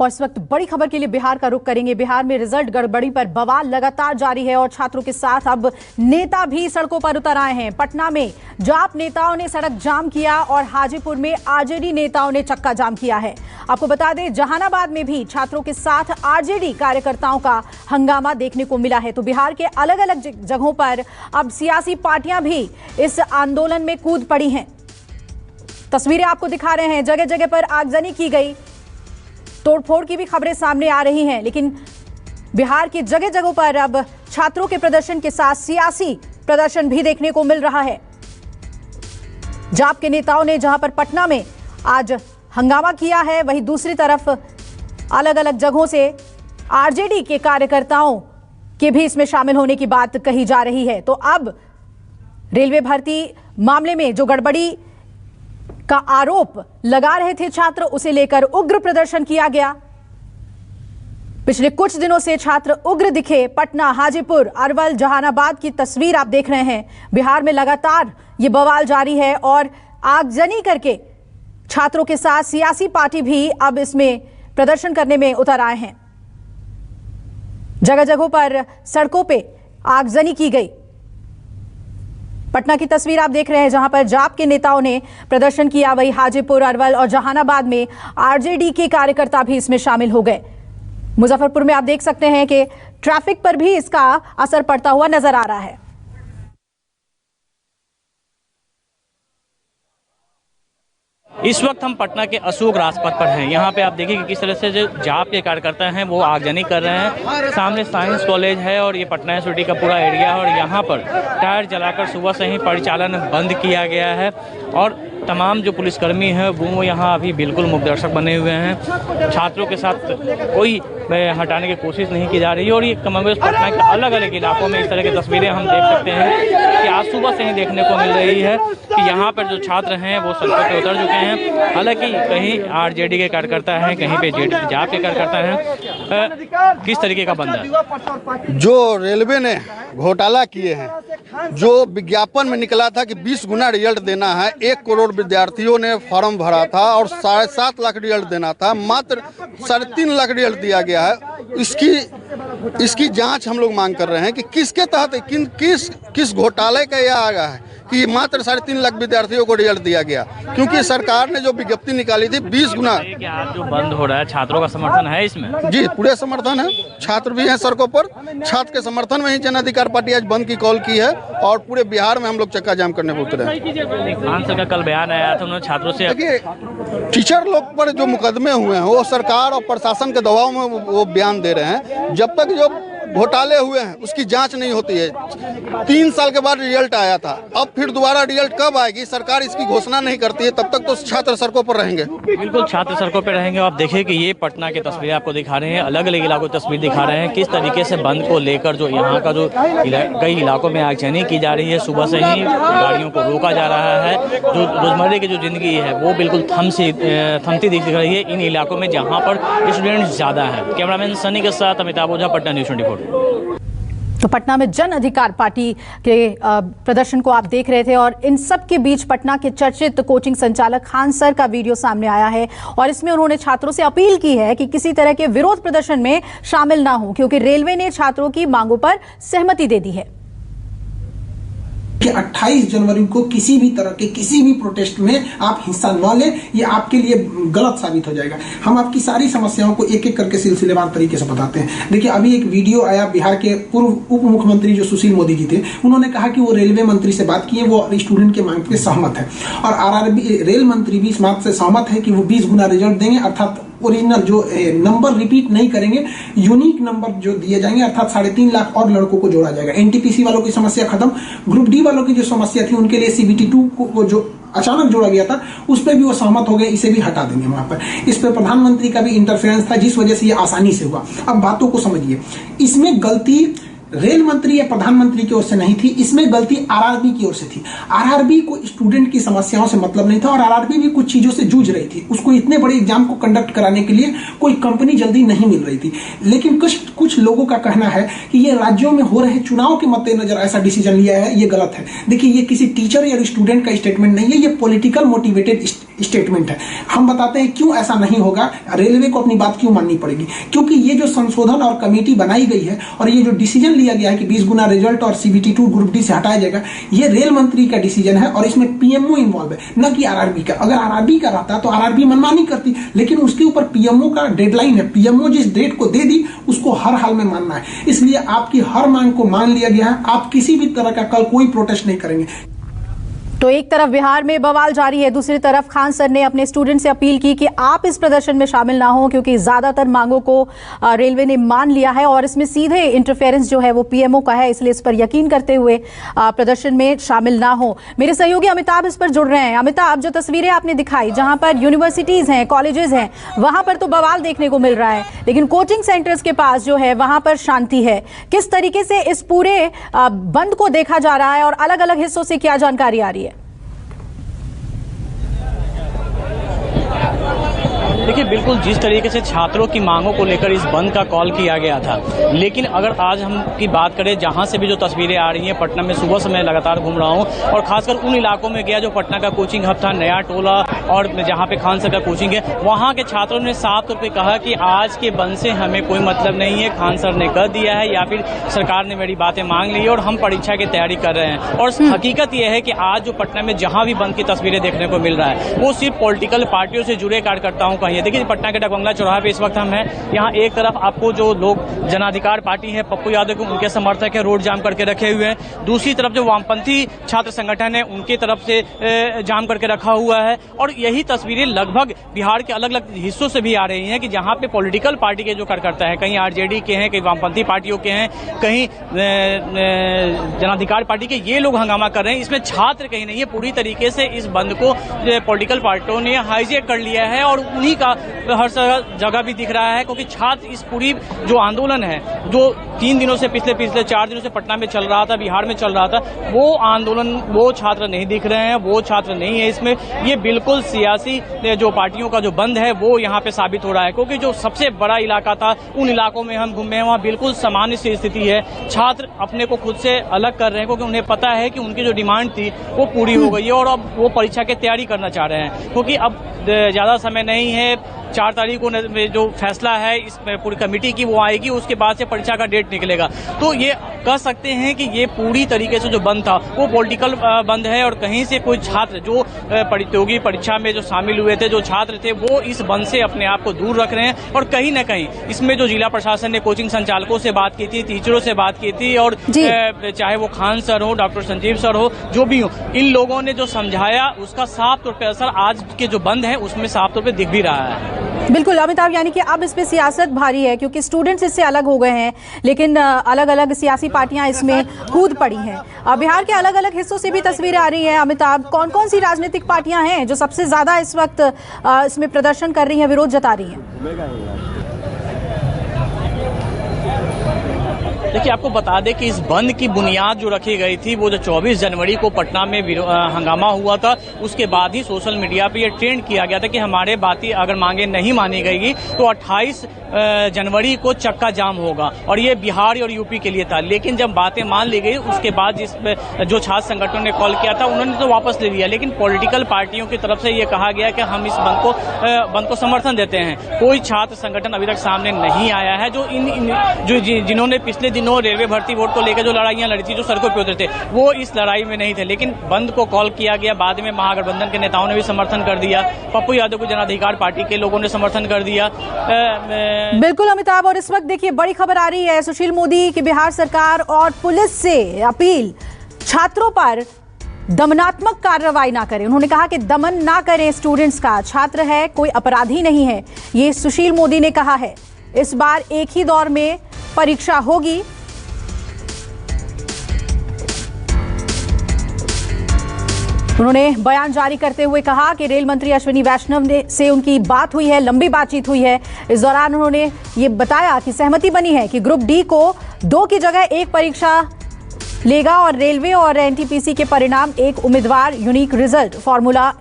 और इस वक्त बड़ी खबर के लिए बिहार का रुख करेंगे। बिहार में रिजल्ट गड़बड़ी पर बवाल लगातार जारी है और छात्रों के साथ अब नेता भी सड़कों पर उतर आए हैं। पटना में जाप नेताओं ने सड़क जाम किया और हाजीपुर में आरजेडी नेताओं ने चक्का जाम किया है। आपको बता दें, जहानाबाद में भी छात्रों के साथ आरजेडी कार्यकर्ताओं का हंगामा देखने को मिला है। तो बिहार के अलग अलग जगहों पर अब सियासी पार्टियां भी इस आंदोलन में कूद पड़ी हैं। तस्वीरें आपको दिखा रहे हैं, जगह जगह पर आगजनी की गई, तोड़फोड़ की भी खबरें सामने आ रही हैं। लेकिन बिहार की जगह जगहों पर अब छात्रों के प्रदर्शन के साथ सियासी प्रदर्शन भी देखने को मिल रहा है। जाप के नेताओं ने जहां पर पटना में आज हंगामा किया है, वहीं दूसरी तरफ अलग अलग जगहों से आरजेडी के कार्यकर्ताओं के भी इसमें शामिल होने की बात कही जा रही है। तो अब रेलवे भर्ती मामले में जो गड़बड़ी का आरोप लगा रहे थे छात्र, उसे लेकर उग्र प्रदर्शन किया गया। पिछले कुछ दिनों से छात्र उग्र दिखे। पटना, हाजीपुर, अरवल, जहानाबाद की तस्वीर आप देख रहे हैं। बिहार में लगातार ये बवाल जारी है और आगजनी करके छात्रों के साथ सियासी पार्टी भी अब इसमें प्रदर्शन करने में उतर आए हैं। जगह जगहों पर सड़कों पे आगजनी की गई। पटना की तस्वीर आप देख रहे हैं, जहां पर जाप के नेताओं ने प्रदर्शन किया। वही हाजीपुर, अरवल और जहानाबाद में आरजेडी के कार्यकर्ता भी इसमें शामिल हो गए। मुजफ्फरपुर में आप देख सकते हैं कि ट्रैफिक पर भी इसका असर पड़ता हुआ नजर आ रहा है। इस वक्त हम पटना के अशोक राजपथ पर हैं। यहाँ पे आप देखिए कि किस तरह से जो जाप के कार्यकर्ता हैं वो आगजनी कर रहे हैं। सामने साइंस कॉलेज है और ये पटना यूनिवर्सिटी का पूरा एरिया है और यहाँ पर टायर जलाकर सुबह से ही परिचालन बंद किया गया है और तमाम जो पुलिसकर्मी हैं वो यहाँ अभी बिल्कुल मूकदर्शक बने हुए हैं। छात्रों के साथ कोई हटाने की कोशिश नहीं की जा रही है और ये कमोबेश पटना के अलग अलग इलाकों में इस तरह की तस्वीरें हम देख सकते हैं कि आज सुबह से ही देखने को मिल रही है कि यहाँ पर जो छात्र हैं वो सड़कों पर उतर चुके हैं। हालांकि कहीं आरजेडी के कार्यकर्ता हैं, कहीं पे जाप के कार्यकर्ता हैं। किस तरीके का बंद है? जो रेलवे ने घोटाला किए हैं, जो विज्ञापन में निकला था कि 20 गुना रिजल्ट देना है, 1 करोड़ विद्यार्थियों ने फॉर्म भरा था और 7.5 लाख रिजल्ट देना था, मात्र 3.5 लाख रिजल्ट दिया गया है। इसकी जांच हम लोग मांग कर रहे हैं कि किसके तहत किस घोटाले का यह आ गया है कि मात्र 3.5 लाख विद्यार्थियों को रिजल्ट दिया गया, क्योंकि सरकार ने जो विज्ञप्ति निकाली थी 20 गुना। आज जो बंद हो रहा है, छात्रों का समर्थन है इसमें? जी, पूरे समर्थन है। छात्र भी हैं सड़कों पर। छात्र के समर्थन में ही जन अधिकार पार्टी आज बंद की कॉल की है और पूरे बिहार में हम लोग चक्का जाम करने को उतरे हैं। कल बयान आया था उन्होंने छात्रों से, देखिए टीचर लोग पर जो मुकदमे हुए हैं वो सरकार और प्रशासन के दबाव में वो बयान दे रहे हैं। जब तक जो घोटाले हुए हैं उसकी जांच नहीं होती है। 3 साल के बाद रिजल्ट आया था, अब फिर दोबारा रिजल्ट कब आएगी, सरकार इसकी घोषणा नहीं करती है, तब तक तो छात्र सड़कों पर रहेंगे। बिल्कुल छात्र सड़कों पर रहेंगे। आप देखिए कि ये पटना की तस्वीरें आपको दिखा रहे हैं, अलग अलग इलाकों की तस्वीर दिखा रहे हैं किस तरीके से बंद को लेकर जो यहाँ का जो कई इलाकों में आगजनी की जा रही है। सुबह से ही गाड़ियों को रोका जा रहा है। जो रोजमर्रे की जो जिंदगी है वो बिल्कुल थमती दिख रही है इन इलाकों में जहाँ पर स्टूडेंट्स ज़्यादा है। कैमरामैन सनी के साथ अमिताभ ओझा, पटना न्यूज़ 24। तो पटना में जन अधिकार पार्टी के प्रदर्शन को आप देख रहे थे और इन सब के बीच पटना के चर्चित कोचिंग संचालक खान सर का वीडियो सामने आया है और इसमें उन्होंने छात्रों से अपील की है कि किसी तरह के विरोध प्रदर्शन में शामिल ना हो, क्योंकि रेलवे ने छात्रों की मांगों पर सहमति दे दी है कि 28 जनवरी को किसी भी तरह के किसी भी प्रोटेस्ट में आप हिस्सा न लें, ये आपके लिए गलत साबित हो जाएगा। हम आपकी सारी समस्याओं को एक एक करके सिलसिलेवार तरीके से बताते हैं। देखिए, अभी एक वीडियो आया, बिहार के पूर्व उप मुख्यमंत्री जो सुशील मोदी जी थे, उन्होंने कहा कि वो रेलवे मंत्री से बात किए, वो स्टूडेंट के मांग पे सहमत है और आरआरबी रेल मंत्री भी इस बात से सहमत है कि वो 20 गुना रिजल्ट देंगे, अर्थात ओरिजिनल जो नंबर रिपीट नहीं करेंगे, यूनिक नंबर जो दिए जाएंगे, अर्थात 3.5 लाख और लड़कों को जोड़ा जाएगा। एनटीपीसी वालों की समस्या खत्म। ग्रुप डी वालों की जो समस्या थी उनके लिए CBT2 को जो अचानक जोड़ा गया था उस पर भी वो सहमत हो गए, इसे भी हटा देंगे वहां पर। इस पर प्रधानमंत्री का भी इंटरफेरेंस था जिस वजह से ये आसानी से हुआ। अब बातों को समझिए, इसमें गलती रेल मंत्री या प्रधानमंत्री की ओर से नहीं थी, इसमें गलती आरआरबी की ओर से थी। आरआरबी को स्टूडेंट की समस्याओं से मतलब नहीं था और आरआरबी भी कुछ चीजों से जूझ रही थी। उसको इतने बड़े एग्जाम को कंडक्ट कराने के लिए कोई कंपनी जल्दी नहीं मिल रही थी। लेकिन कुछ लोगों का कहना है कि ये राज्यों में हो रहे चुनाव के मद्देनजर ऐसा डिसीजन लिया है, ये गलत है। देखिए, ये किसी टीचर या स्टूडेंट का स्टेटमेंट नहीं है, ये पॉलिटिकल मोटिवेटेड स्टेटमेंट है। हम बताते हैं क्यों ऐसा नहीं होगा, रेलवे को अपनी बात क्यों माननी पड़ेगी। क्योंकि ये जो संशोधन और कमेटी बनाई गई है और ये जो डिसीजन लिया गया है कि 20 गुना रिजल्ट और CBT 2 ग्रुप डी से हटाया जाएगा, ये रेल मंत्री का डिसीजन है और इसमें PMO इन्वॉल्व है, न कि RRB का। अगर RRB का रहता तो RRB मनमानी करती, लेकिन उसके ऊपर PMO का डेडलाइन है। PMO जिस डेट को दे दी उसको हर हाल में मानना है, इसलिए आपकी हर मांग को मान लिया गया है। आप किसी भी तरह का कल कोई प्रोटेस्ट नहीं करेंगे। तो एक तरफ बिहार में बवाल जारी है, दूसरी तरफ खान सर ने अपने स्टूडेंट से अपील की कि आप इस प्रदर्शन में शामिल ना हो, क्योंकि ज्यादातर मांगों को रेलवे ने मान लिया है और इसमें सीधे इंटरफेरेंस जो है वो PMO का है, इसलिए इस पर यकीन करते हुए प्रदर्शन में शामिल ना हो। मेरे सहयोगी अमिताभ इस पर जुड़ रहे हैं। अमिताभ, जो तस्वीरें आपने दिखाई जहां पर यूनिवर्सिटीज हैं, कॉलेजेस हैं, वहां पर तो बवाल देखने को मिल रहा है, लेकिन कोचिंग सेंटर्स के पास जो है वहां पर शांति है। किस तरीके से इस पूरे बंद को देखा जा रहा है और अलग अलग हिस्सों से क्या जानकारी आ रही है? देखिए, बिल्कुल जिस तरीके से छात्रों की मांगों को लेकर इस बंद का कॉल किया गया था, लेकिन अगर आज हम की बात करें, जहां से भी जो तस्वीरें आ रही हैं, पटना में सुबह से मैं लगातार घूम रहा हूं और खासकर उन इलाकों में गया जो पटना का कोचिंग हब था, नया टोला और जहां पे खान सर का कोचिंग है, वहां के छात्रों ने साफ तौर पर कहा कि आज के बंद से हमें कोई मतलब नहीं है, खान सर ने कह दिया है या फिर सरकार ने मेरी बातें मांग ली और हम परीक्षा की तैयारी कर रहे हैं। और हकीकत यह है कि आज जो पटना में जहां भी बंद की तस्वीरें देखने को मिल रहा है, वो सिर्फ पॉलिटिकल पार्टियों से जुड़े कार्यकर्ताओं का ही है। देखिए, पटना के डकबंगला चौराहे पे इस वक्त हम हैं। यहाँ एक तरफ आपको जो लोग जनाधिकार पार्टी है, पप्पू यादव के उनके समर्थक है, रोड जाम करके रखे हुए हैं। दूसरी तरफ जो वामपंथी छात्र संगठन है, उनकी तरफ से जाम करके रखा हुआ है। और यही तस्वीरें लगभग बिहार के अलग अलग हिस्सों से भी आ रही हैं कि जहाँ पे पॉलिटिकल पार्टी के जो कार्यकर्ता है, कहीं RJD के हैं, कहीं वामपंथी पार्टियों के हैं, कहीं जनाधिकार पार्टी के, ये लोग हंगामा कर रहे हैं। इसमें छात्र कहीं नहीं है। पूरी तरीके से इस बंद को पॉलिटिकल पार्टियों ने हाईजैक कर लिया है और उन्हीं का हर जगह भी दिख रहा है, क्योंकि छात्र इस पूरी जो आंदोलन है, जो 3 दिनों से पिछले 4 दिनों से पटना में चल रहा था, बिहार में चल रहा था, वो आंदोलन, वो छात्र नहीं दिख रहे हैं, वो छात्र नहीं है इसमें। ये बिल्कुल सियासी जो पार्टियों का जो बंद है वो यहाँ पे साबित हो रहा है, क्योंकि जो सबसे बड़ा इलाका था, उन इलाकों में हम घूमे हैं, वहाँ बिल्कुल सामान्य सी स्थिति है। छात्र अपने को खुद से अलग कर रहे हैं, क्योंकि उन्हें पता है कि उनकी जो डिमांड थी वो पूरी हो गई है और अब वो परीक्षा की तैयारी करना चाह रहे हैं, क्योंकि अब ज्यादा समय नहीं है। 4 तारीख को जो फैसला है इस पूरी कमेटी की वो आएगी, उसके बाद से परीक्षा का डेट निकलेगा। तो ये कह सकते हैं कि ये पूरी तरीके से जो बंद था वो पॉलिटिकल बंद है और कहीं से कोई छात्र जो प्रतियोगी परीक्षा में जो शामिल हुए थे, जो छात्र थे, वो इस बंद से अपने आप को दूर रख रहे हैं। और कहीं न कहीं इसमें जो जिला प्रशासन ने कोचिंग संचालकों से बात की थी, टीचरों से बात की थी और चाहे वो खान सर हो, डॉक्टर संजीव सर हो, जो भी हो, इन लोगों ने जो समझाया उसका साफ तौर पर असर आज के जो बंद है उसमें साफ तौर पर दिख भी रहा है। बिल्कुल अमिताभ, यानी कि अब इसमें सियासत भारी है, क्योंकि स्टूडेंट्स इससे अलग हो गए हैं, लेकिन अलग अलग सियासी पार्टियां इसमें कूद पड़ी हैं। बिहार के अलग अलग हिस्सों से भी तस्वीरें आ रही हैं। अमिताभ, कौन कौन सी राजनीतिक पार्टियां हैं जो सबसे ज्यादा इस वक्त इसमें प्रदर्शन कर रही हैं, विरोध जता रही हैं? देखिए, आपको बता दें कि इस बंद की बुनियाद जो रखी गई थी वो जो 24 जनवरी को पटना में हंगामा हुआ था, उसके बाद ही सोशल मीडिया पे ये ट्रेंड किया गया था कि हमारे बातें अगर मांगे नहीं मानी गई तो 28 जनवरी को चक्का जाम होगा, और ये बिहार और यूपी के लिए था। लेकिन जब बातें मान ली गई उसके बाद जो छात्र संगठनों ने कॉल किया था उन्होंने तो वापस ले लिया, लेकिन पॉलिटिकल पार्टियों की तरफ से ये कहा गया कि हम इस बंद को समर्थन देते हैं। कोई छात्र संगठन अभी तक सामने नहीं आया है। जो जिन्होंने पिछले दिनों रेलवे भर्ती बोर्ड को लेकर जो लड़ाइयां लड़ी थी, जो सड़कों पे उतरे थे, वो इस लड़ाई में नहीं थे, लेकिन बंद को कॉल किया गया। बाद में महागठबंधन के नेताओं ने भी समर्थन कर दिया, पप्पू यादव को जनाधिकार पार्टी के लोगों ने समर्थन कर दिया। बिल्कुल अमिताभ, और इस वक्त देखिए बड़ी खबर आ रही है सुशील मोदी की बिहार सरकार और पुलिस से अपील, छात्रों पर दमनात्मक कार्रवाई ना करें। उन्होंने कहा कि दमन ना करें स्टूडेंट्स का, छात्र है, कोई अपराधी नहीं है, ये सुशील मोदी ने कहा है। इस बार एक ही दौर में परीक्षा होगी। उन्होंने बयान जारी करते हुए कहा कि रेल मंत्री अश्विनी वैष्णव से उनकी बात हुई है, लंबी बातचीत हुई है। इस दौरान उन्होंने ये बताया कि सहमति बनी है कि ग्रुप डी को 2 की जगह 1 परीक्षा लेगा और रेलवे और NTPC के परिणाम एक उम्मीदवार यूनिक रिजल्ट फॉर्मूला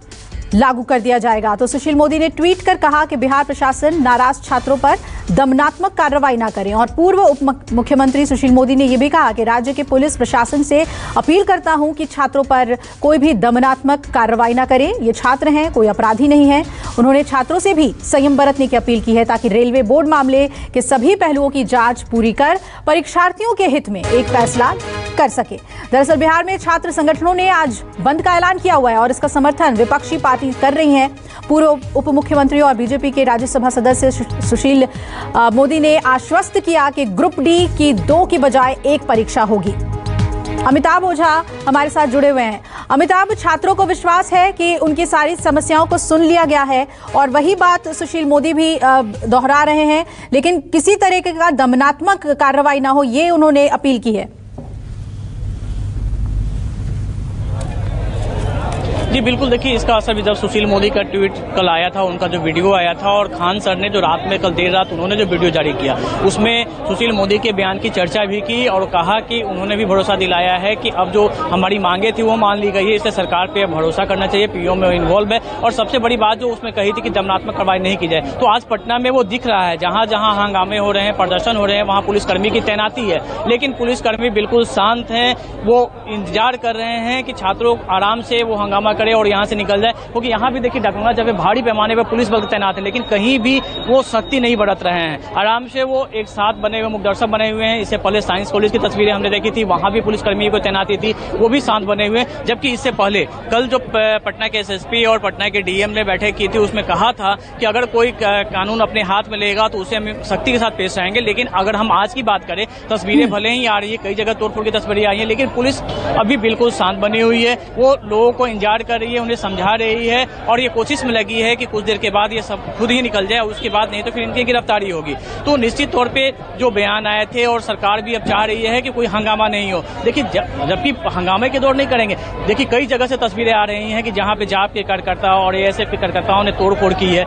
लागू कर दिया जाएगा। तो सुशील मोदी ने ट्वीट कर कहा कि बिहार प्रशासन नाराज छात्रों पर दमनात्मक कार्रवाई ना करें। और पूर्व उप मुख्यमंत्री सुशील मोदी ने यह भी कहा कि राज्य के पुलिस प्रशासन से अपील करता हूं कि छात्रों पर कोई भी दमनात्मक कार्रवाई ना करें। ये छात्र हैं, कोई अपराधी नहीं है। उन्होंने छात्रों से भी संयम बरतने की अपील की है ताकि रेलवे बोर्ड मामले के सभी पहलुओं की जांच पूरी कर परीक्षार्थियों के हित में एक फैसला कर सके। दरअसल बिहार में छात्र संगठनों ने आज बंद का ऐलान किया हुआ है और इसका समर्थन विपक्षी पार्टी कर रही है। पूर्व उप मुख्यमंत्री और बीजेपी के राज्यसभा सदस्य सुशील मोदी ने आश्वस्त किया कि ग्रुप डी की 2 की बजाय 1 परीक्षा होगी। अमिताभ ओझा हमारे साथ जुड़े हुए हैं। अमिताभ, छात्रों को विश्वास है कि उनकी सारी समस्याओं को सुन लिया गया है और वही बात सुशील मोदी भी दोहरा रहे हैं, लेकिन किसी तरह का दमनात्मक कार्रवाई ना हो, ये उन्होंने अपील की है। जी बिल्कुल, देखिए इसका असर भी जब सुशील मोदी का ट्वीट कल आया था, उनका जो वीडियो आया था, और खान सर ने जो रात में कल देर रात उन्होंने जो वीडियो जारी किया उसमें सुशील मोदी के बयान की चर्चा भी की और कहा कि उन्होंने भी भरोसा दिलाया है कि अब जो हमारी मांगे थी वो मान ली गई है, इससे सरकार पे भरोसा करना चाहिए, पीओ में इन्वॉल्व है। और सबसे बड़ी बात जो उसमें कही थी कि दमनात्मक कार्रवाई नहीं की जाए, तो आज पटना में वो दिख रहा है। जहां जहां हंगामे हो रहे हैं, प्रदर्शन हो रहे हैं, वहां पुलिसकर्मी की तैनाती है, लेकिन पुलिसकर्मी बिल्कुल शांत हैं। वो इंतजार कर रहे हैं कि छात्रों आराम से वो हंगामा करे और यहाँ से निकल जाए, क्योंकि यहाँ भी देखिए डाकबंगला जब भारी पैमाने पर पुलिस बल तैनात है, लेकिन कहीं भी वो सख्ती नहीं बरत रहे हैं। आराम से वो एक साथ बने हुए मुखदर्शक बने हुए हैं। इससे पहले साइंस कॉलेज की तस्वीरें हमने देखी थी, वहाँ भी पुलिसकर्मी को तैनाती थी, वो भी शांत बने हुए हैं। जबकि इससे पहले कल जो पटना के एसएसपी और पटना के डीएम ने बैठक की थी, उसमें कहा था कि अगर कोई कानून अपने हाथ में लेगा तो उसे हम सख्ती के साथ पेश आएंगे। लेकिन अगर हम आज की बात करें, तस्वीरें भले ही आ रही है, कई जगह तोड़फोड़ की तस्वीरें आई है, लेकिन पुलिस अभी बिल्कुल शांत बनी हुई है। वो लोगों को इंतजार कर रही है, उन्हें समझा रही है और ये कोशिश में लगी है कि कुछ देर के बाद ये सब खुद ही निकल जाए, उसके बाद नहीं तो फिर इनकी गिरफ्तारी होगी। तो निश्चित तौर पे जो बयान आए थे और सरकार भी अब चाह रही है कि कोई हंगामा नहीं हो। देखिए जबकि हंगामे के दौर नहीं करेंगे, देखिए कई जगह से तस्वीरें आ रही हैं कि जहां पे जाप के कार्यकर्ता और एएसएफ के कार्यकर्ताओं ने तोड़फोड़ की है,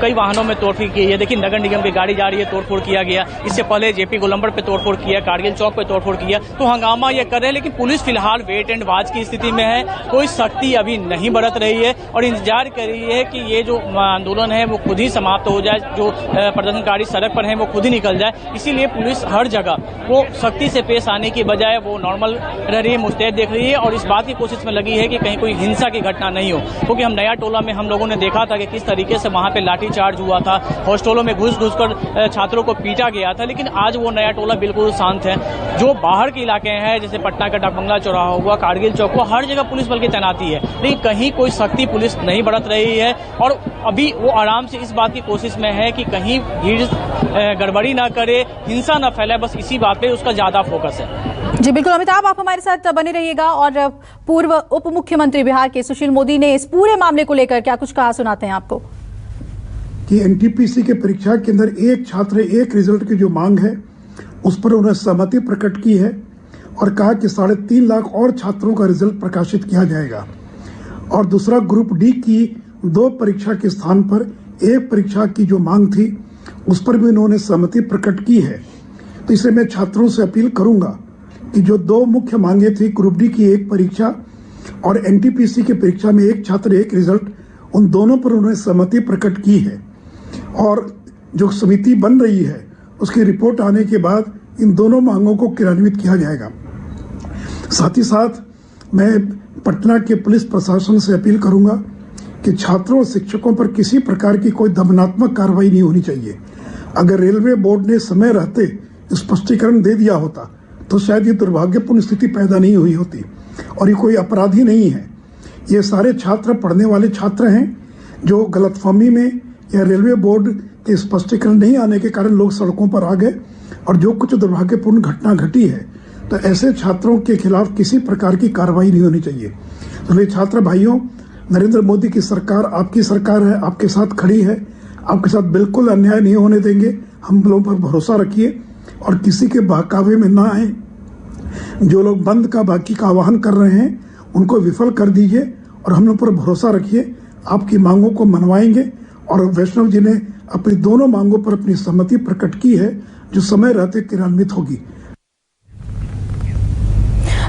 कई वाहनों में तोड़फोड़ की है। देखिए नगर निगम की गाड़ी जा रही है, तोड़फोड़ किया गया। इससे पहले जेपी गोलंबर पे तोड़फोड़ किया, कारगिल चौक पे तोड़फोड़ किया। तो हंगामा ये कर रहे हैं, लेकिन पुलिस फिलहाल वेट एंड वॉच की स्थिति में है, कोई सख्ती अभी नहीं बरत रही है और इंतजार कर रही है कि ये जो आंदोलन है वो खुद ही समाप्त हो जाए, जो प्रदर्शनकारी सड़क पर है वो खुद ही निकल जाए। इसीलिए पुलिस हर जगह वो सख्ती से पेश आने की बजाय वो नॉर्मल रह रही है, मुस्तैद देख रही है और इस बात की कोशिश में लगी है कि कहीं कोई हिंसा की घटना नहीं हो। क्योंकि हम नया टोला में हम लोगों ने देखा था कि किस तरीके से वहां पे लाठीचार्ज हुआ था, हॉस्टलों में घुस कर छात्रों को पीटा गया था। लेकिन आज वो नया टोला बिल्कुल शांत है। जो बाहर के इलाके हैं, जैसे पटना का डाकबंगला चौराहा हुआ, कारगिल चौक हुआ, हर जगह पुलिस बल की तैनाती है, लेकिन कहीं कोई सख्ती पुलिस नहीं बरत रही है। और अभी वो आराम से इस बात की कोशिश में है कि कहीं भीड़ गड़बड़ी ना करे, हिंसा ना फैले, बस इसी बात पे उसका ज्यादा फोकस है। जी बिल्कुल अमिताभ, आप हमारे साथ बने रहिएगा। और पूर्व उप मुख्यमंत्री बिहार के सुशील मोदी ने इस पूरे मामले को लेकर क्या कुछ कहा, सुनाते हैं आपको। कि एनटीपीसी के परीक्षा के अंदर एक छात्र एक रिजल्ट की जो मांग है उस पर उन्होंने सहमति प्रकट की है और कहा कि 3.5 लाख और छात्रों का रिजल्ट प्रकाशित किया जाएगा। और दूसरा ग्रुप डी की 2 परीक्षा के स्थान पर 1 परीक्षा की जो मांग थी उस पर भी उन्होंने सहमति प्रकट की है। तो इसलिए मैं छात्रों से अपील करूंगा कि जो 2 मुख्य मांगे थी, ग्रुप डी की 1 परीक्षा और एनटीपीसी की परीक्षा में 1 छात्र 1 रिजल्ट, उन दोनों पर उन्होंने सहमति प्रकट की है। और जो समिति बन रही है उसकी रिपोर्ट आने के बाद इन दोनों मांगों को क्रियान्वित किया जाएगा। साथ ही साथ मैं पटना के पुलिस प्रशासन से अपील करूंगा कि छात्रों और शिक्षकों पर किसी प्रकार की कोई दमनात्मक कार्रवाई नहीं होनी चाहिए। अगर रेलवे बोर्ड ने समय रहते स्पष्टीकरण दे दिया होता तो शायद ये दुर्भाग्यपूर्ण स्थिति पैदा नहीं हुई होती। और ये कोई अपराधी नहीं है, ये सारे छात्र पढ़ने वाले छात्र हैं जो गलतफहमी में या रेलवे बोर्ड के स्पष्टीकरण नहीं आने के कारण लोग सड़कों पर आ गए और जो कुछ दुर्भाग्यपूर्ण घटना घटी है, तो ऐसे छात्रों के खिलाफ किसी प्रकार की कार्रवाई नहीं होनी चाहिए। तो मेरे छात्र भाइयों, नरेंद्र मोदी की सरकार आपकी सरकार है, आपके साथ खड़ी है, आपके साथ बिल्कुल अन्याय नहीं होने देंगे। हम लोगों पर भरोसा रखिए और किसी के बहकावे में ना आए। जो लोग बंद का बाकी का आह्वान कर रहे हैं उनको विफल कर दीजिए और हम लोग पर भरोसा रखिए, आपकी मांगों को मनवाएंगे। और वैष्णव जी ने अपनी दोनों मांगों पर अपनी सहमति प्रकट की है जो समय रहते क्रियान्वित होगी।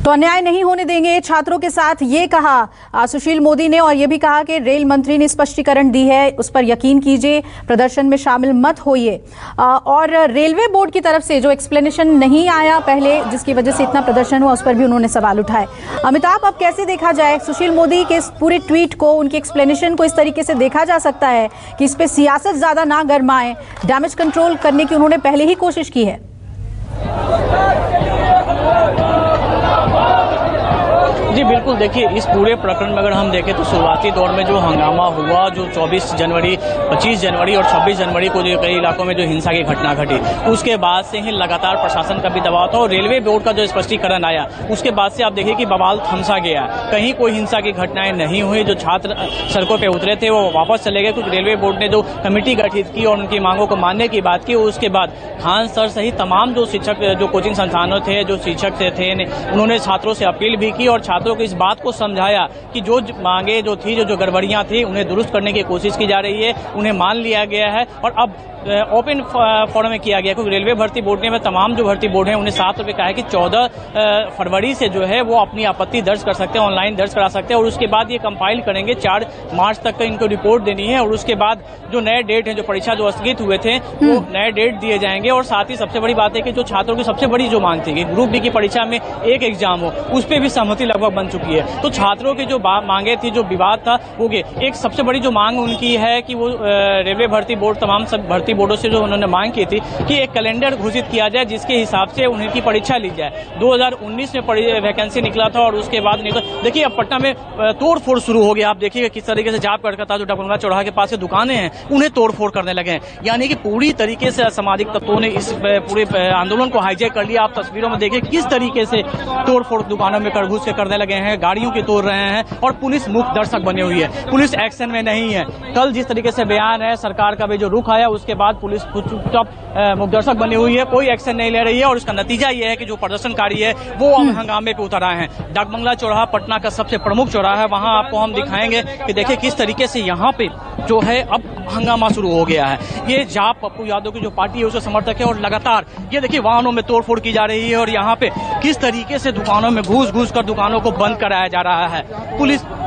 तो अन्याय नहीं होने देंगे छात्रों के साथ, ये कहा सुशील मोदी ने। और ये भी कहा कि रेल मंत्री ने स्पष्टीकरण दी है, उस पर यकीन कीजिए, प्रदर्शन में शामिल मत होइए। और रेलवे बोर्ड की तरफ से जो एक्सप्लेनेशन नहीं आया पहले, जिसकी वजह से इतना प्रदर्शन हुआ, उस पर भी उन्होंने सवाल उठाए। अमिताभ, अब कैसे देखा जाए सुशील मोदी के इस पूरे ट्वीट को, उनके एक्सप्लेनेशन को इस तरीके से देखा जा सकता है कि इस पर सियासत ज्यादा ना गरमाए, डैमेज कंट्रोल करने की उन्होंने पहले ही कोशिश की है? जी बिल्कुल, देखिए इस पूरे प्रकरण में अगर हम देखें तो शुरुआती दौर में जो हंगामा हुआ, जो 24 जनवरी, 25 जनवरी और 26 जनवरी को जो कई इलाकों में जो हिंसा की घटना घटी, उसके बाद से ही लगातार प्रशासन का भी दबाव था और रेलवे बोर्ड का जो स्पष्टीकरण आया, उसके बाद से आप देखिए कि बवाल थमसा गया। कहीं कोई हिंसा की घटनाएं नहीं हुई। जो छात्र सड़कों पर उतरे थे वो वापस चले गए, क्योंकि रेलवे बोर्ड ने जो कमेटी गठित की और उनकी मांगों को मानने की बात की, उसके बाद खान सर सहित तमाम जो शिक्षक, जो कोचिंग संस्थानों थे, जो शिक्षक थे, उन्होंने छात्रों से अपील भी की और छात्रों को इस बात को समझाया कि जो मांगे जो थी, जो गड़बड़ियां थी, उन्हें दुरुस्त करने की कोशिश की जा रही है, उन्हें मान लिया गया है और अब ओपन फोरम में किया गया। क्योंकि रेलवे भर्ती बोर्ड ने तमाम जो भर्ती बोर्ड हैं उन्हें साफ तौर पे कहा है कि 14 फरवरी से जो है वो अपनी आपत्ति दर्ज कर सकते हैं, ऑनलाइन दर्ज करा सकते हैं और उसके बाद ये कंपाइल करेंगे। 4 मार्च तक का इनको रिपोर्ट देनी है और उसके बाद जो नए डेट हैं, जो परीक्षा जो स्थगित हुए थे, वो नए डेट दिए जाएंगे। और साथ ही सबसे बड़ी बात है कि जो छात्रों की सबसे बड़ी जो मांग थी कि ग्रुप डी की परीक्षा में एक एग्जाम हो, उस पर भी सहमति लगभग बन चुकी है। तो छात्रों की जो मांगे थी, जो विवाद था, वो एक सबसे बड़ी जो मांग उनकी है कि वो रेलवे भर्ती बोर्ड, तमाम सब भर्ती बोर्डों से जो उन्होंने मांग की थी कि एक कैलेंडर घोषित किया जाए जिसके हिसाब से उनकी परीक्षा ली जाए। 2019 में वैकेंसी निकला था और उसके बाद देखिए अब पटना में तोड़फोड़ शुरू हो गया। आप देखिए किस तरीके से जाप करता जो डबंगा चौराहा के पास से दुकानें हैं उन्हें तोड़फोड़ करने लगे हैं। यानी कि पूरी तरीके से असामाजिक तत्वों ने इस पूरे आंदोलन को हाईजैक कर लिया। आप तस्वीरों में देखिए किस तरीके से तोड़फोड़ दुकानों में कर घुस के करने लगे हैं, गाड़ियों की तोड़ रहे हैं और पुलिस मुख्य दर्शक बनी हुई है। पुलिस एक्शन में नहीं है। कल जिस तरीके से बयान है सरकार का भी जो रुख आया, उसके बाद पुलिस चुपचाप मुख्य दर्शक बनी हुई है, कोई एक्शन नहीं ले रही है और उसका नतीजा ये है कि जो प्रदर्शनकारी है वो अब हंगामे पे उतर आए हैं। डाकबंगला चौराहा पटना का सबसे प्रमुख चौराहा है, वहां आपको हम दिखाएंगे कि देखिए किस तरीके से यहाँ पे जो है अब हंगामा शुरू हो गया है। ये जाप पप्पू यादव की जो पार्टी है उसके समर्थक है और लगातार ये देखिए वाहनों में तोड़फोड़ की जा रही है और यहाँ पे किस तरीके से दुकानों में घुस कर दुकानों को बंद कराया जा रहा है।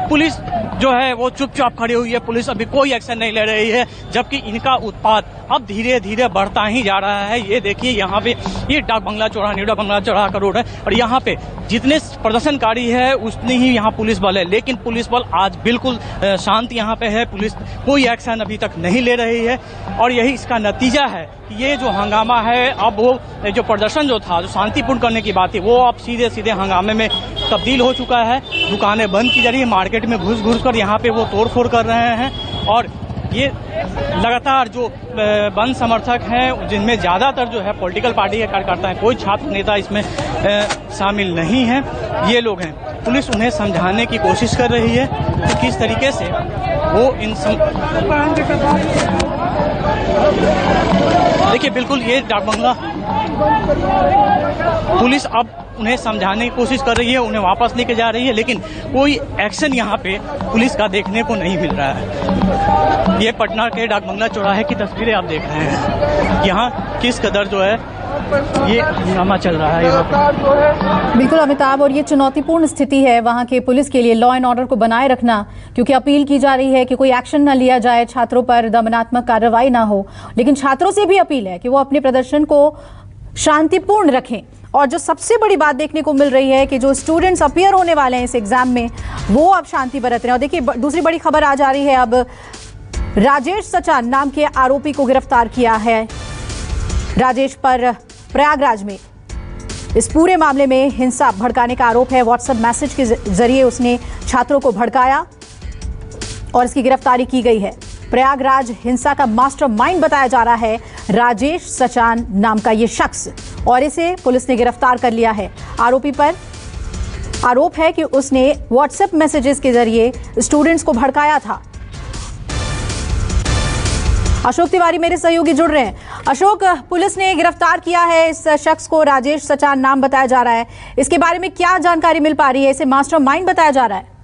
पुलिस जो है वो चुपचाप खड़ी हुई है, पुलिस अभी कोई एक्शन नहीं ले रही है, जबकि इनका उत्पात अब धीरे धीरे बढ़ता ही जा रहा है। ये देखिए यहाँ पे ये डाक बंगला चौराहा, न्यू डाक बंगला चौराहा का रोड है और यहाँ पे जितने प्रदर्शनकारी है उतनी ही यहाँ पुलिस बल है, लेकिन पुलिस बल आज बिल्कुल शांत यहाँ पे है। पुलिस कोई एक्शन अभी तक नहीं ले रही है और यही इसका नतीजा है कि ये जो हंगामा है, अब वो जो प्रदर्शन जो था, जो शांतिपूर्ण करने की बात थी, वो अब सीधे सीधे हंगामे में तब्दील हो चुका है। दुकानें बंद की जा रही है, मार्केट में घुस कर यहाँ पे वो तोड़फोड़ कर रहे हैं और ये लगातार जो बंद समर्थक हैं, जिनमें ज्यादातर जो है पॉलिटिकल पार्टी के कार्यकर्ता हैं, कोई छात्र नेता इसमें शामिल नहीं है, ये लोग हैं। पुलिस उन्हें समझाने की कोशिश कर रही है कि किस तरीके से वो देखिए बिल्कुल ये डाकबंगला पुलिस अब उन्हें समझाने की कोशिश कर रही है, उन्हें वापस लेके जा रही है, लेकिन कोई एक्शन यहाँ पे पुलिस का देखने को नहीं मिल रहा है। ये पटना के डाकबंगला चौराहे की तस्वीरें आप देख रहे हैं, यहाँ किस कदर जो है ये हंगामा चल रहा है यहाँ। बिल्कुल अमिताभ, और ये चुनौतीपूर्ण स्थिति है वहाँ के पुलिस के लिए लॉ एंड ऑर्डर को बनाए रखना, क्योंकि अपील की जा रही है कि कोई एक्शन न लिया जाए, छात्रों पर दमनात्मक कार्रवाई ना हो, लेकिन छात्रों से भी अपील है कि वो अपने प्रदर्शन को शांतिपूर्ण रखें। और जो सबसे बड़ी बात देखने को मिल रही है कि जो स्टूडेंट्स अपीयर होने वाले हैं इस एग्जाम में, वो अब शांति बरत रहे हैं। और देखिए दूसरी बड़ी खबर आ जा रही है, अब राजेश सचान नाम के आरोपी को गिरफ्तार किया है। राजेश पर प्रयागराज में इस पूरे मामले में हिंसा भड़काने का आरोप है। व्हाट्सएप मैसेज के जरिए उसने छात्रों को भड़काया और इसकी गिरफ्तारी की गई है। प्रयागराज हिंसा का मास्टरमाइंड बताया जा रहा है राजेश सचान नाम का ये शख्स, और इसे पुलिस ने गिरफ्तार कर लिया है। आरोपी पर आरोप है कि उसने व्हाट्सएप मैसेजेस के जरिए स्टूडेंट्स को भड़काया था। अशोक तिवारी मेरे सहयोगी जुड़ रहे हैं। अशोक, पुलिस ने गिरफ्तार किया है इस शख्स को, राजेश सचान नाम बताया जा रहा है, इसके बारे में क्या जानकारी मिल पा रही है? इसे मास्टरमाइंड बताया जा रहा है।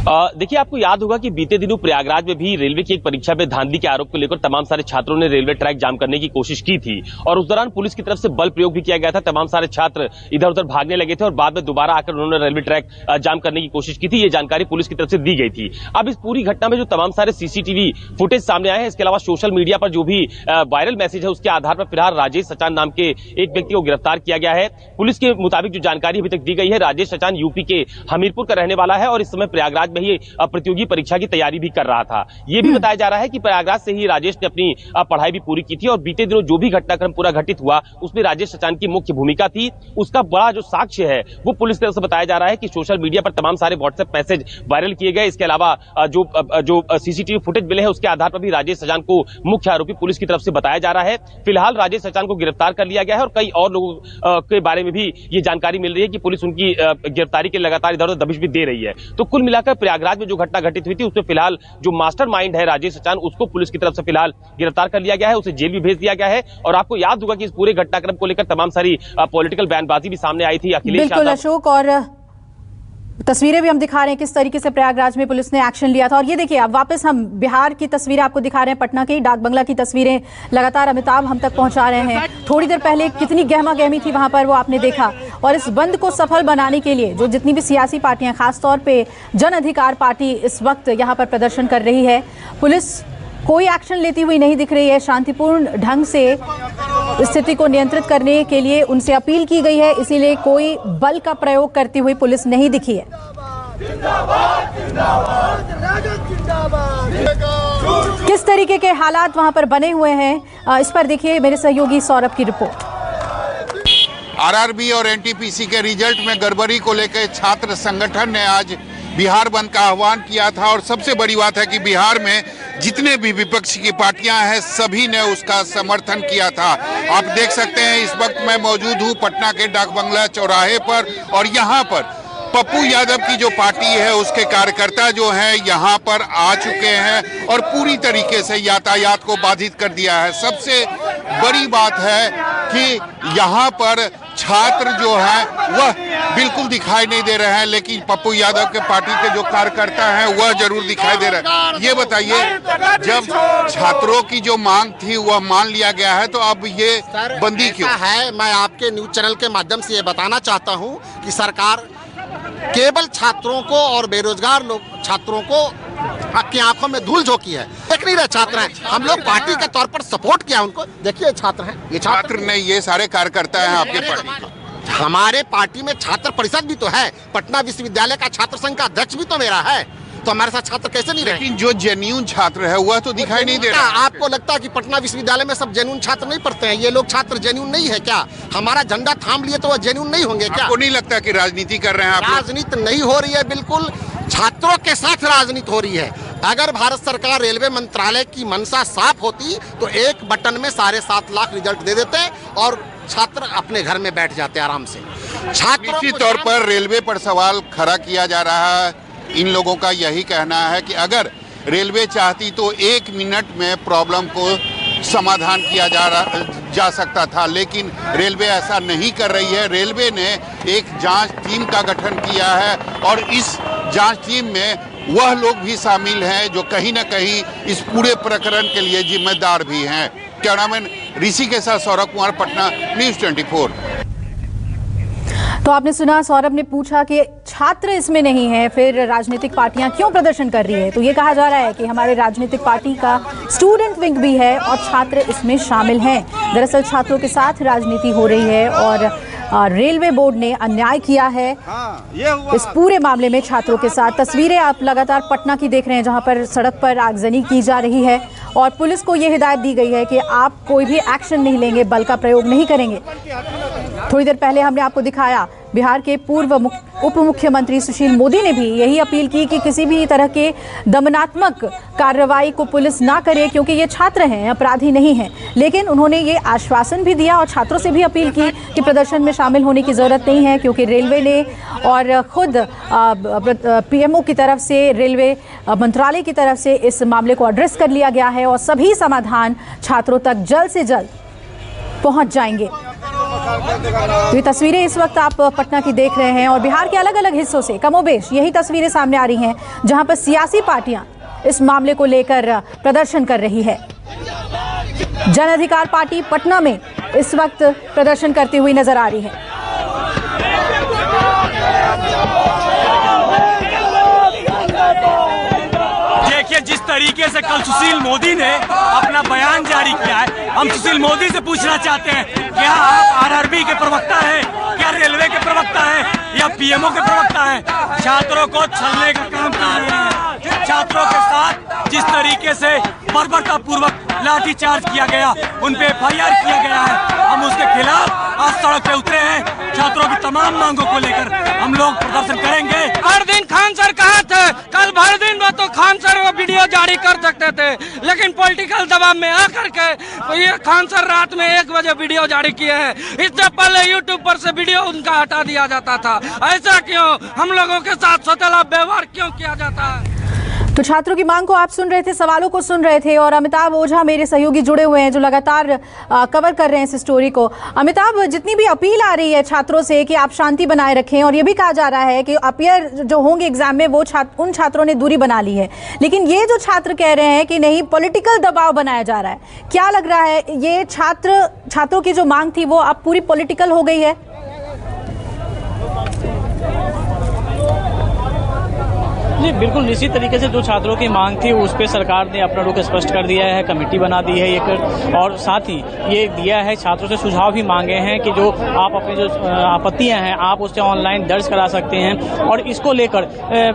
देखिए, आपको याद होगा कि बीते दिनों प्रयागराज में भी रेलवे की एक परीक्षा में धांधली के आरोप को लेकर तमाम सारे छात्रों ने रेलवे ट्रैक जाम करने की कोशिश की थी और उस दौरान पुलिस की तरफ से बल प्रयोग भी किया गया था। तमाम सारे छात्र इधर उधर भागने लगे थे और बाद में दोबारा आकर उन्होंने रेलवे ट्रैक जाम करने की कोशिश की थी। ये जानकारी पुलिस की तरफ से दी गई थी। अब इस पूरी घटना में जो तमाम सारे सीसीटीवी फुटेज सामने आए हैं, इसके अलावा सोशल मीडिया पर जो भी वायरल मैसेज है, उसके आधार पर फिलहाल राजेश सचान नाम के एक व्यक्ति को गिरफ्तार किया गया है। पुलिस के मुताबिक जो जानकारी अभी तक दी गई है, राजेश सचान यूपी के हमीरपुर का रहने वाला है और इस समय प्रयागराज में ही प्रतियोगी परीक्षा की तैयारी भी कर रहा था। यह भी बताया जा रहा है कि प्रयागराज से ही राजेश ने अपनी पढ़ाई भी पूरी की थी और बीते दिनों जो भी घटनाक्रम पूरा घटित हुआ उसमें राजेश सचान की मुख्य भूमिका थी। उसका बड़ा जो साक्ष्य है वो पुलिस की तरफ से बताया जा रहा है कि सोशल मीडिया पर तमाम सारे व्हाट्सएप मैसेज वायरल किए गए। इसके अलावा जो सीसीटीवी फुटेज मिले हैं उसके आधार पर भी राजेश सचान को मुख्य आरोपी पुलिस की तरफ से बताया जा रहा है। फिलहाल राजेश सचान को गिरफ्तार कर लिया गया है और कई और लोगों के बारे में भी ये जानकारी मिल रही है कि पुलिस उनकी गिरफ्तारी के लगातार इधर उधर दबिश भी दे रही है। तो कुल मिलाकर प्रयागराज में जो घटना घटित हुई थी उसमें फिलहाल जो मास्टरमाइंड है राजेश सचान, उसको पुलिस की तरफ से फिलहाल गिरफ्तार कर लिया गया है, उसे जेल भी भेज दिया गया है। और आपको याद होगा कि इस पूरे घटनाक्रम को लेकर तमाम सारी पॉलिटिकल बयानबाजी भी सामने आई थी। अखिलेश बिल्कुल अशोक, और तस्वीरें भी हम दिखा रहे हैं किस तरीके से प्रयागराज में पुलिस ने एक्शन लिया था। और ये देखिए, अब वापस हम बिहार की तस्वीरें आपको दिखा रहे हैं, पटना की डाक बंगला की तस्वीरें लगातार अमिताभ हम तक पहुंचा रहे हैं। थोड़ी देर पहले कितनी गहमा गहमी थी वहां पर, वो आपने देखा। और इस बंद को सफल बनाने के लिए जो जितनी भी सियासी पार्टियां, खासतौर पे जन अधिकार पार्टी इस वक्त यहाँ पर प्रदर्शन कर रही है, पुलिस कोई एक्शन लेती हुई नहीं दिख रही है। शांतिपूर्ण ढंग से स्थिति को नियंत्रित करने के लिए उनसे अपील की गई है, इसीलिए कोई बल का प्रयोग करती हुई पुलिस नहीं दिखी है। किस तरीके के हालात वहां पर बने हुए हैं, इस पर देखिए मेरे सहयोगी सौरभ की रिपोर्ट। आरआरबी और एनटीपीसी के रिजल्ट में गड़बड़ी को लेकर छात्र संगठन ने आज बिहार बंद का आह्वान किया था और सबसे बड़ी बात है कि बिहार में जितने भी विपक्ष की पार्टियां हैं सभी ने उसका समर्थन किया था। आप देख सकते हैं इस वक्त मैं मौजूद हूं पटना के डाक बंगला चौराहे पर और यहां पर पप्पू यादव की जो पार्टी है उसके कार्यकर्ता जो हैं यहाँ पर आ चुके हैं और पूरी तरीके से यातायात को बाधित कर दिया है। सबसे बड़ी बात है कि यहाँ पर छात्र जो हैं वह बिल्कुल दिखाई नहीं दे रहे हैं, लेकिन पप्पू यादव के पार्टी के जो कार्यकर्ता हैं वह जरूर दिखाई दे रहे हैं। ये बताइए, जब छात्रों की जो मांग थी वह मान लिया गया है तो अब ये बंदी क्यों है? मैं आपके न्यूज चैनल के माध्यम से ये बताना चाहता हूँ कि सरकार केवल छात्रों को और बेरोजगार लोग छात्रों को आपकी आंखों में धूल झोंकी है। देख नहीं रहे छात्र हैं, हम लोग पार्टी के तौर पर सपोर्ट किया उनको। देखिए छात्र हैं, ये छात्र नहीं, ये सारे कार्यकर्ता हैं आपके पार्टी के। हमारे पार्टी में छात्र परिषद भी तो है, पटना विश्वविद्यालय का छात्र संघ का अध्यक्ष भी तो मेरा है, तो हमारे साथ छात्र कैसे नहीं रहे? लेकिन जो जेन्युइन छात्र है वह तो दिखाई नहीं दे रहा। आपको लगता है कि पटना विश्वविद्यालय में सब जेन्युइन छात्र नहीं पढ़ते हैं? ये लोग छात्र जेन्युइन नहीं है क्या? हमारा झंडा थाम लिए तो वह जेन्युइन नहीं होंगे क्या? आपको नहीं लगता कि राजनीति कर रहे हैं आप? राजनीति नहीं हो रही है, बिल्कुल छात्रों के साथ राजनीति हो रही है। अगर भारत सरकार रेलवे मंत्रालय की मंशा साफ होती तो एक बटन में 7.5 लाख रिजल्ट दे देते और छात्र अपने घर में बैठ जाते आराम से। निश्चित तौर पर रेलवे पर सवाल खड़ा किया जा रहा है। इन लोगों का यही कहना है कि अगर रेलवे चाहती तो 1 मिनट में प्रॉब्लम को समाधान किया जा सकता था, लेकिन रेलवे ऐसा नहीं कर रही है। रेलवे ने एक जांच टीम का गठन किया है और इस जांच टीम में वह लोग भी शामिल हैं जो कहीं ना कहीं इस पूरे प्रकरण के लिए जिम्मेदार भी हैं। कैमरामैन ऋषि के साथ सौरभ कुमार, पटना, न्यूज़ 24। तो आपने सुना, सौरभ ने पूछा कि छात्र इसमें नहीं है, फिर राजनीतिक पार्टियां क्यों प्रदर्शन कर रही है? तो ये कहा जा रहा है कि हमारे राजनीतिक पार्टी का स्टूडेंट विंग भी है और छात्र इसमें शामिल हैं। दरअसल छात्रों के साथ राजनीति हो रही है और रेलवे बोर्ड ने अन्याय किया है इस पूरे मामले में छात्रों के साथ। तस्वीरें आप लगातार पटना की देख रहे हैं जहां पर सड़क पर आगजनी की जा रही है और पुलिस को ये हिदायत दी गई है कि आप कोई भी एक्शन नहीं लेंगे, बल का प्रयोग नहीं करेंगे। थोड़ी देर पहले हमने आपको दिखाया बिहार के पूर्व उप मुख्यमंत्री सुशील मोदी ने भी यही अपील की कि किसी भी तरह के दमनात्मक कार्रवाई को पुलिस ना करे, क्योंकि ये छात्र हैं, अपराधी नहीं हैं। लेकिन उन्होंने ये आश्वासन भी दिया और छात्रों से भी अपील की कि प्रदर्शन में शामिल होने की जरूरत नहीं है, क्योंकि रेलवे ने और खुद पीएमओ की तरफ से, रेलवे मंत्रालय की तरफ से इस मामले को एड्रेस कर लिया गया है और सभी समाधान छात्रों तक जल्द से जल्द पहुंच जाएंगे। तो ये तस्वीरें इस वक्त आप पटना की देख रहे हैं और बिहार के अलग अलग हिस्सों से कमोबेश यही तस्वीरें सामने आ रही हैं, जहां पर सियासी पार्टियां इस मामले को लेकर प्रदर्शन कर रही है। जन अधिकार पार्टी पटना में इस वक्त प्रदर्शन करती हुई नजर आ रही है। देखिए, जिस तरीके से कल सुशील मोदी ने अपना बयान जारी किया है, हम सुशील मोदी से पूछना चाहते हैं, क्या आप आरआरबी के प्रवक्ता हैं, क्या रेलवे के प्रवक्ता हैं या पीएमओ के प्रवक्ता हैं? छात्रों को छलने का काम कर रहे हैं। छात्रों के साथ जिस तरीके से बर्बरतापूर्वक लाठीचार्ज किया गया, उन पे FIR किया गया है, हम उसके खिलाफ आज सड़क पे उतरे हैं। छात्रों की तमाम मांगों को लेकर हम लोग प्रदर्शन करेंगे। हर दिन खान सर कहाँ थे? कल भर दिन में तो खान सर वो वीडियो जारी कर सकते थे, लेकिन पॉलिटिकल दबाव में आकर के तो ये खान सर रात में 1 बजे वीडियो जारी किए हैं। इससे पहले यूट्यूब पर से वीडियो उनका हटा दिया जाता था। ऐसा क्यों? हम लोगों के साथ सौतेला व्यवहार क्यों किया जाता है? तो छात्रों की मांग को आप सुन रहे थे, सवालों को सुन रहे थे और अमिताभ ओझा मेरे सहयोगी जुड़े हुए हैं जो लगातार कवर कर रहे हैं इस स्टोरी को। अमिताभ, जितनी भी अपील आ रही है छात्रों से कि आप शांति बनाए रखें और ये भी कहा जा रहा है कि अपियर जो होंगे एग्जाम में वो उन छात्रों ने दूरी बना ली है, लेकिन ये जो छात्र कह रहे हैं कि नहीं, पॉलिटिकल दबाव बनाया जा रहा है, क्या लग रहा है ये छात्रों की जो मांग थी वो अब पूरी पॉलिटिकल हो गई है? जी बिल्कुल, निश्चित तरीके से जो छात्रों की मांग थी उस पर सरकार ने अपना रुख स्पष्ट कर दिया है, कमेटी बना दी है एक, और साथ ही ये दिया है, छात्रों से सुझाव भी मांगे हैं कि जो आप अपनी जो आपत्तियां हैं आप उससे ऑनलाइन दर्ज करा सकते हैं। और इसको लेकर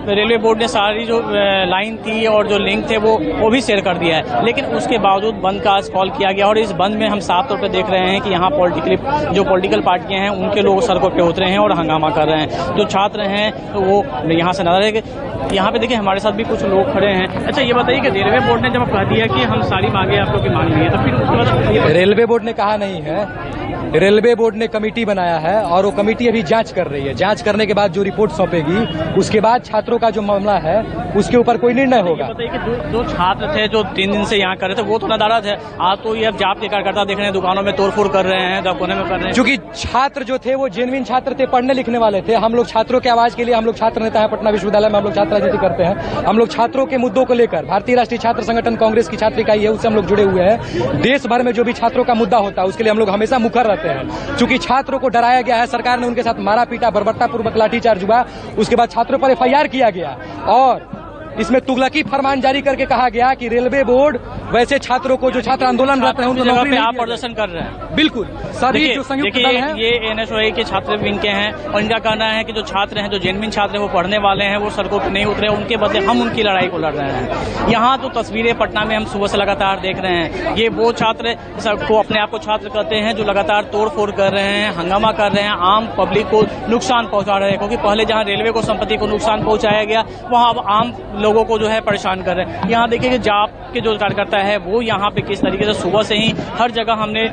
रेलवे बोर्ड ने सारी जो लाइन थी और जो लिंक थे वो भी शेयर कर दिया है, लेकिन उसके बावजूद बंद का आज कॉल किया गया और इस बंद में हम साफ तौर पर देख रहे हैं कि यहाँ पॉलिटिकल पार्टियां हैं उनके लोग सड़कों पर उतरे हैं और हंगामा कर रहे हैं। जो छात्र हैं तो वो यहाँ से नजर है। यहाँ पे देखिए हमारे साथ भी कुछ लोग खड़े हैं। अच्छा, ये बताइए कि रेलवे बोर्ड ने जब कह दिया कि हम सारी मांगे आप लोग की मान ली है, तो फिर उसके बाद रेलवे बोर्ड ने कहा नहीं है, रेलवे बोर्ड ने कमेटी बनाया है और वो कमेटी अभी जांच कर रही है। जांच करने के बाद जो रिपोर्ट सौंपेगी उसके बाद छात्रों का जो मामला है उसके ऊपर कोई निर्णय होगा। बताइए कि जो छात्र थे जो 3 दिन से यहाँ कर रहे थे वो तो नाराज है, आज तो ये अब जाप के कार्यकर्ता देख रहे हैं दुकानों में तोड़फोड़ कर रहे हैं, दफकोने में कर रहे हैं। क्योंकि छात्र जो थे वो जेन्युइन छात्र थे, पढ़ने लिखने वाले थे। हम लोग छात्रों के आवाज के लिए, हम लोग छात्र नेता है पटना विश्वविद्यालय में, हम लोग छात्र राजनीति करते हैं। हम लोग छात्रों के मुद्दों को लेकर, भारतीय राष्ट्रीय छात्र संगठन कांग्रेस की छात्र इकाई है, उससे हम लोग जुड़े हुए हैं। देश भर में जो भी छात्रों का मुद्दा होता है उसके लिए हम लोग हमेशा मुखर रहते हैं। चूंकि छात्रों को डराया गया है, सरकार ने उनके साथ मारा पीटा, बर्बरतापूर्वक लाठीचार्ज हुआ, उसके बाद छात्रों पर FIR किया गया और इसमें तुगलकी फरमान जारी करके कहा गया कि रेलवे बोर्ड वैसे छात्रों को जो छात्र आंदोलन रहते हैं उनको नौकरी पे आप प्रदर्शन कर रहे हैं। बिल्कुल, सभी जो संयुक्त दल हैं, ये NSOI के छात्र भी इनके हैं और इनका कहना है कि जो छात्र हैं, जो जेन्युइन छात्र हैं, वो पढ़ने वाले हैं, वो सड़कों पर नहीं उतरे, उनके बदले हम उनकी लड़ाई को लड़ रहे हैं। यहाँ तो तस्वीरें पटना में हम सुबह से लगातार देख रहे हैं, ये वो छात्र को अपने आप को छात्र कहते हैं जो लगातार तोड़फोड़ कर रहे हैं, हंगामा कर रहे हैं, आम पब्लिक को नुकसान पहुंचा रहे हैं। क्योंकि पहले जहाँ रेलवे को संपत्ति को नुकसान पहुंचाया गया, वहाँ अब आम लोगों को जो है परेशान कर रहे हैं। यहाँ देखिए कि जाप के जो कार्यकर्ता है वो यहाँ पे किस तरीके से सुबह से ही हर जगह हमने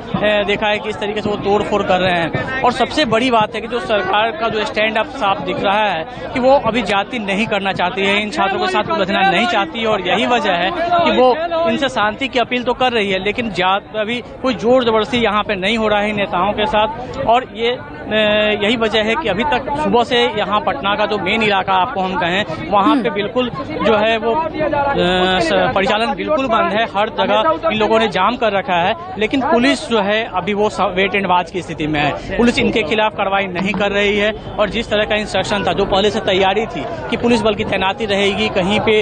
देखा है किस तरीके से वो तोड़फोड़ कर रहे हैं। और सबसे बड़ी बात है कि जो सरकार का जो स्टैंड अप साफ दिख रहा है कि वो अभी जाति नहीं करना चाहती है, इन छात्रों के साथ उलझना नहीं चाहती, और यही वजह है कि वो इनसे शांति की अपील तो कर रही है, लेकिन अभी कोई जोर जबरदस्ती यहाँ पे नहीं हो रहा है नेताओं के साथ। और यही वजह है कि अभी तक सुबह से यहाँ पटना का जो मेन इलाका आपको हम कहें, वहाँ पे बिल्कुल जो है वो परिचालन बिल्कुल बंद है। हर जगह इन लोगों ने जाम कर रखा है, लेकिन पुलिस जो है अभी वो वेट एंड वॉच की स्थिति में है। पुलिस इनके खिलाफ कार्रवाई नहीं कर रही है और जिस तरह का इंस्ट्रक्शन था, जो पहले से तैयारी थी कि पुलिस बल की तैनाती रहेगी, कहीं पे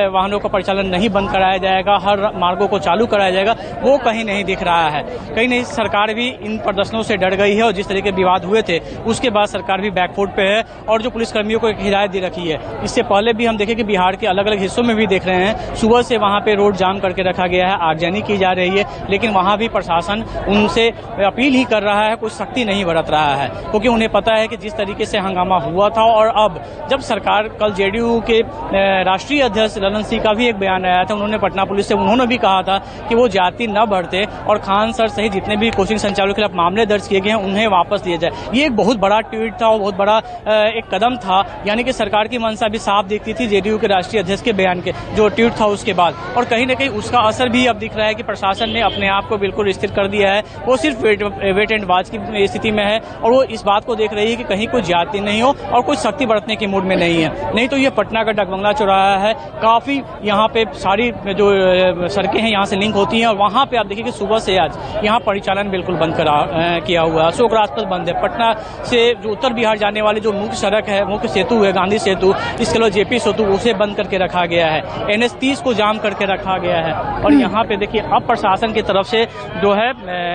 वाहनों का परिचालन नहीं बंद कराया जाएगा, हर मार्गों को चालू कराया जाएगा, वो कहीं नहीं दिख रहा है। कहीं नहीं, सरकार भी इन प्रदर्शनों से डर गई है और जिस तरीके विवाद हुए थे उसके बाद सरकार भी बैकफुट पे है और जो पुलिसकर्मियों को एक हिदायत दे रखी है। इससे पहले भी हम देखें कि बिहार के अलग अलग हिस्सों में भी देख रहे हैं, सुबह से वहां पे रोड जाम करके रखा गया है, आगजनी की जा रही है, लेकिन वहां भी प्रशासन उनसे अपील ही कर रहा है, कुछ सख्ती नहीं बरत रहा है, क्योंकि उन्हें पता है कि जिस तरीके से हंगामा हुआ था। और अब जब सरकार, कल JDU के राष्ट्रीय अध्यक्ष ललन सिंह का भी एक बयान आया था, उन्होंने पटना पुलिस से उन्होंने भी कहा था कि वो जाति न बढ़ते और खान सर सहित जितने भी कोचिंग संचालकों के खिलाफ मामले दर्ज किए गए हैं उन्हें वापस दिया जाए। है। ये एक बहुत बड़ा ट्वीट था और बहुत बड़ा एक कदम था, यानी कि सरकार की मंशा भी साफ दिखती थी जेडीयू के राष्ट्रीय अध्यक्ष के बयान के जो ट्वीट था उसके बाद, और कहीं ना कहीं उसका असर भी अब दिख रहा है कि प्रशासन ने अपने आप को बिल्कुल स्थिर कर दिया है। वो सिर्फ वेट एंड वॉच की स्थिति में है और वो इस बात को देख रही है कि कहीं कोई ज्यादती नहीं हो और कोई सख्ती बरतने की मूड में नहीं है। नहीं तो ये पटना का डकबंगला चौराहा है, काफी यहाँ पे सारी जो सड़कें हैं यहाँ से लिंक होती हैं और वहाँ पे आप देखिए कि सुबह से आज यहाँ परिचालन बिल्कुल बंद किया हुआ है। अशोक राजपथ बंद है। पटना से जो उत्तर बिहार जाने वाली जो मुख्य सड़क है, मुख्य सेतु है गांधी सेतु, इसके अलावा जेपी सेतु, उसे बंद करके रखा गया है। NH 30 को जाम करके रखा गया है और यहाँ पे देखिए अब प्रशासन की तरफ से जो है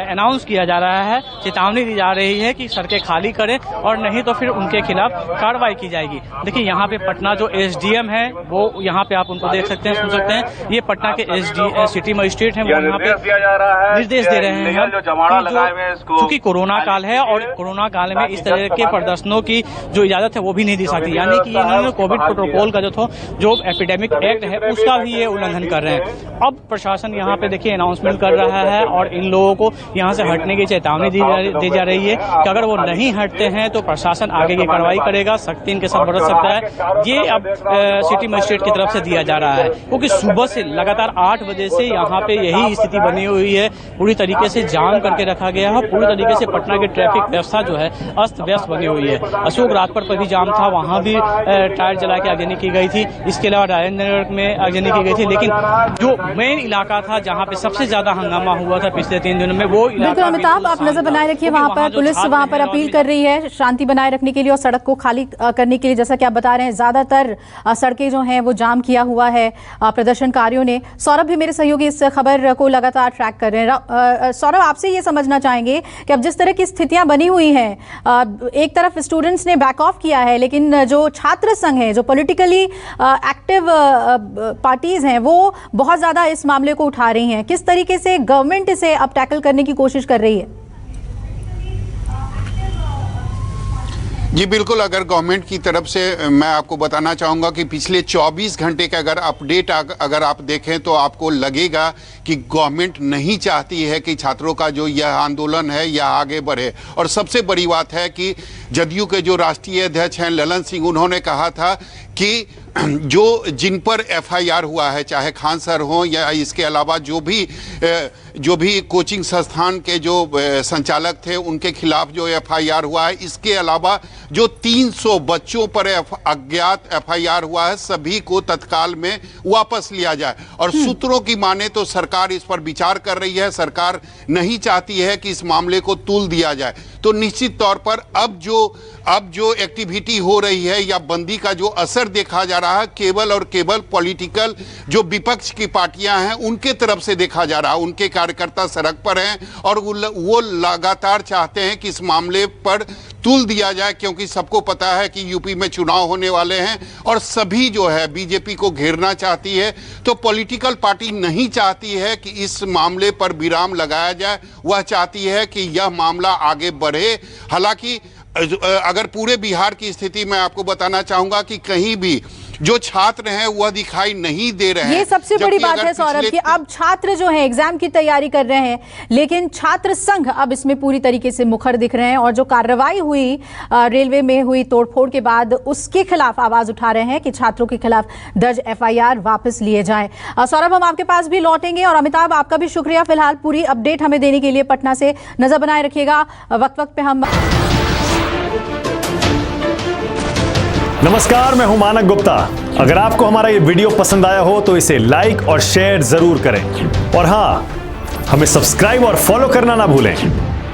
अनाउंस किया जा रहा है, चेतावनी दी जा रही है कि सड़कें खाली करें और नहीं तो फिर उनके खिलाफ कार्रवाई की जाएगी। देखिए यहाँ पे पटना जो SDM है वो यहाँ पे आप उनको देख सकते हैं, सुन सकते हैं। ये पटना के सिटी मजिस्ट्रेट हैं, वो यहाँ पे निर्देश दे रहे हैं क्योंकि कोरोना काल है और कोरोना काल में इस तरह के प्रदर्शनों की जो इजाजत है वो भी नहीं दी सकती, यानी कि इन्होंने कोविड प्रोटोकॉल का जो एपिडेमिक एक्ट है उसका भी ये उल्लंघन कर रहे हैं। अब प्रशासन यहाँ पे देखिए अनाउंसमेंट कर रहा है और इन लोगों को यहाँ से हटने की चेतावनी दी जा रही है कि अगर वो नहीं हटते हैं तो प्रशासन आगे की कार्रवाई करेगा, सख्ती इनके साथ बरत सकता है। ये अब सिटी मजिस्ट्रेट की तरफ से दिया जा रहा है क्योंकि सुबह से लगातार 8 बजे से यहाँ पे यही स्थिति बनी हुई है, पूरी तरीके से जाम करके रखा गया है। पूरी तरीके से पटना की ट्रैफिक व्यवस्था जो है अस्त व्यस्त बनी हुई है। अशोक राजपथ पर भी जाम था, वहाँ भी टायर जला के आगजनी की गई थी। इसके अलावा राजेंद्र नगर में आगजनी की गई थी, लेकिन जो मेन इलाका था जहाँ पे सबसे ज्यादा हंगामा हुआ था पिछले 3 दिनों में वो बिल्कुल अमिताभ, आप नजर बनाए रखिए। वहाँ पर पुलिस वहाँ पर अपील कर रही है शांति बनाए रखने के लिए और सड़क को खाली करने के लिए। जैसा कि आप बता रहे हैं ज्यादातर सड़कें जो हैं वो जाम किया हुआ है प्रदर्शनकारियों ने। सौरभ भी मेरे सहयोगी इस खबर को लगातार ट्रैक कर रहे हैं। सौरभ, आपसे ये समझना चाहेंगे कि अब जिस तरह की स्थितियां बनी हुई हैं, एक तरफ स्टूडेंट्स ने बैक ऑफ किया है लेकिन जो छात्र संघ है, जो पॉलिटिकली एक्टिव पार्टीज हैं, वो बहुत ज्यादा इस मामले को उठा रही हैं। किस तरीके से गवर्नमेंट इसे अब टैकल करने की कोशिश कर रही है? जी बिल्कुल, अगर गवर्नमेंट की तरफ से मैं आपको बताना चाहूँगा कि पिछले 24 घंटे का अगर अपडेट अगर आप देखें तो आपको लगेगा कि गवर्नमेंट नहीं चाहती है कि छात्रों का जो यह आंदोलन है यह आगे बढ़े। और सबसे बड़ी बात है कि जदयू के जो राष्ट्रीय अध्यक्ष हैं ललन सिंह, उन्होंने कहा था कि जिन पर FIR हुआ है, चाहे खान सर हो या इसके अलावा जो भी कोचिंग संस्थान के जो संचालक थे उनके खिलाफ जो FIR हुआ है, इसके अलावा जो 300 बच्चों पर अज्ञात FIR हुआ है, सभी को तत्काल में वापस लिया जाए। और सूत्रों की माने तो सरकार इस पर विचार कर रही है, सरकार नहीं चाहती है कि इस मामले को तुल दिया जाए। तो निश्चित तौर पर अब जो एक्टिविटी हो रही है या बंदी का जो असर देखा जा रहा है, केवल और केवल पॉलिटिकल जो विपक्ष की पार्टियां हैं उनके तरफ से देखा जा रहा है। उनके कार्यकर्ता सड़क पर हैं और वो लगातार चाहते हैं कि इस मामले पर तुल दिया जाए, क्योंकि सबको पता है कि यूपी में चुनाव होने वाले हैं और सभी जो है बीजेपी को घेरना चाहती है। तो पॉलिटिकल पार्टी नहीं चाहती है कि इस मामले पर विराम लगाया जाए, वह चाहती है कि यह मामला आगे बढ़े। हालांकि अगर पूरे बिहार की स्थिति मैं आपको बताना चाहूंगा कि कहीं भी जो छात्र हैं वह दिखाई नहीं दे रहे हैं। ये सबसे बड़ी बात है सौरभ कि अब छात्र जो हैं एग्जाम की तैयारी कर रहे हैं, लेकिन छात्र संघ अब इसमें पूरी तरीके से मुखर दिख रहे हैं और जो कार्रवाई हुई रेलवे में हुई तोड़फोड़ के बाद उसके खिलाफ आवाज उठा रहे हैं कि छात्रों के खिलाफ दर्ज FIR वापस लिए जाएं। सौरभ, हम आपके पास भी लौटेंगे और अमिताभ, आपका भी शुक्रिया फिलहाल पूरी अपडेट हमें देने के लिए। पटना से नजर बनाए रखिएगा, वक्त वक्त पे हम। नमस्कार, मैं हूं मानक गुप्ता। अगर आपको हमारा ये वीडियो पसंद आया हो तो इसे लाइक और शेयर जरूर करें और हां, हमें सब्सक्राइब और फॉलो करना ना भूलें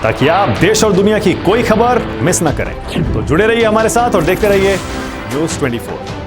ताकि आप देश और दुनिया की कोई खबर मिस ना करें। तो जुड़े रहिए हमारे साथ और देखते रहिए न्यूज़ 24।